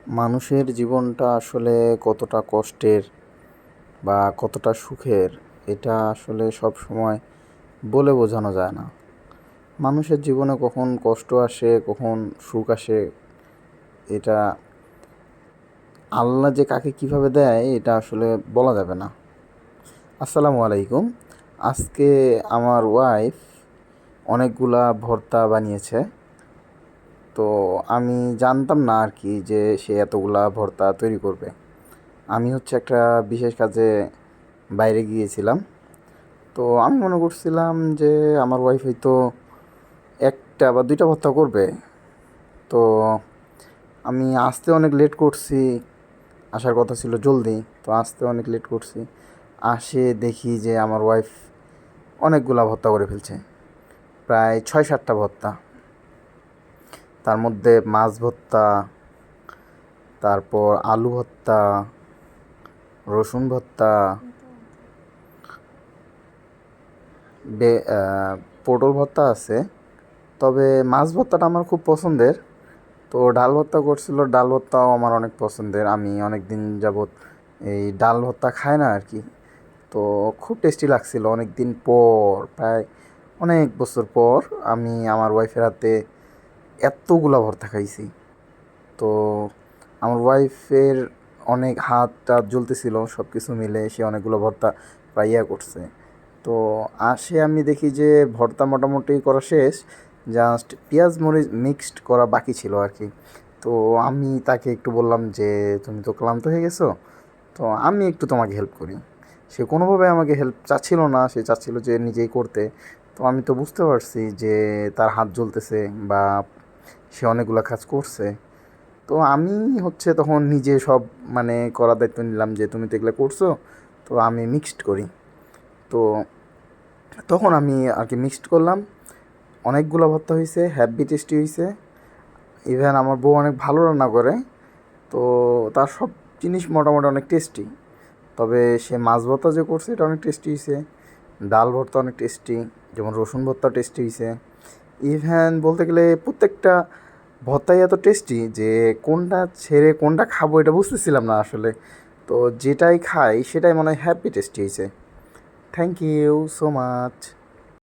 মানুষের জীবনটা আসলে কতটা কষ্টের বা কতটা সুখের এটা আসলে সব সময় বলে বোঝানো যায় না। মানুষের জীবনে কখন কষ্ট আসে কখন সুখ আসে এটা আল্লাহ যে কাকে কিভাবে দেয় এটা আসলে বলা যাবে না। আসসালামু আলাইকুম। আজকে আমার ওয়াইফ অনেকগুলা ভর্তা বানিয়েছে। তো আমি জানতাম না আর কি যে সে এতগুলা ভর্তা তৈরি করবে। আমি হচ্ছে একটা বিশেষ কাজে বাইরে গিয়েছিলাম। তো আমি মনে করছিলাম যে আমার ওয়াইফ হয়তো একটা বা দুইটা ভর্তা করবে। তো আমি আসতে অনেক লেট করছি, আসার কথা ছিল জলদি, তো আসতে অনেক লেট করছি। আসে দেখি যে আমার ওয়াইফ অনেকগুলা ভর্তা করে ফেলছে, প্রায় 6-7টা ভর্তা। তার মধ্যে মাছ ভর্তা, তারপর আলু ভর্তা, রসুন ভর্তা, বে পটল ভর্তা আছে। তবে মাছ ভর্তাটা আমার খুব পছন্দের। তো ডাল ভর্তা করছিল, ডাল ভর্তাও আমার অনেক পছন্দের। আমি অনেক দিন যাবৎ এই ডাল ভর্তা খাই না আর কি। তো খুব টেস্টি লাগছিল। অনেক দিন পর, প্রায় অনেক বছর পর আমি আমার ওয়াইফের হাতে এতগুলা ভর্তা খাইছি। তো আমার ওয়াইফের অনেক হাত টাত জ্বলতেছিল, সব কিছু মিলে সে অনেকগুলো ভর্তা প্রায় করছে। তো আসে আমি দেখি যে ভর্তা মোটামুটি করা শেষ, জাস্ট পেঁয়াজ মরিচ মিক্সড করা বাকি ছিল আর কি। তো আমি তাকে একটু বললাম যে তুমি তো ক্লান্ত হয়ে গেছো, তো আমি একটু তোমাকে হেল্প করি। সে কোনোভাবে আমাকে হেল্প চাচ্ছিল না, সে চাচ্ছিল যে নিজেই করতে। তো আমি তো বুঝতে পারছি যে তার হাত জ্বলতেছে বা সে অনেকগুলো কাজ করছে। তো আমি হচ্ছে তখন নিজে সব মানে করার দায়িত্ব নিলাম যে তুমি তো এগুলো করছো, তো আমি মিক্সড করি। তো তখন আমি আর কি মিক্সড করলাম, অনেকগুলো ভর্তা হয়েছে, হ্যাপি টেস্টি হয়েছে। ইভেন আমার বউ অনেক ভালো রান্না করে, তো তার সব জিনিস মোটামুটি অনেক টেস্টি। তবে সে মাছ ভর্তা যে করছে এটা অনেক টেস্টি হয়েছে, ডাল ভর্তা অনেক টেস্টি, যেমন রসুন ভর্তা টেস্টি হয়েছে। ইভেন বলতে গেলে প্রত্যেকটা ভর্তাই এত টেস্টি যে কোনটা ছেড়ে কোনটা খাবো এটা বুঝতেছিলাম না আসলে। তো যেটাই খাই সেটাই মনে হয় হ্যাপি টেস্টি হয়েছে। Thank you so much.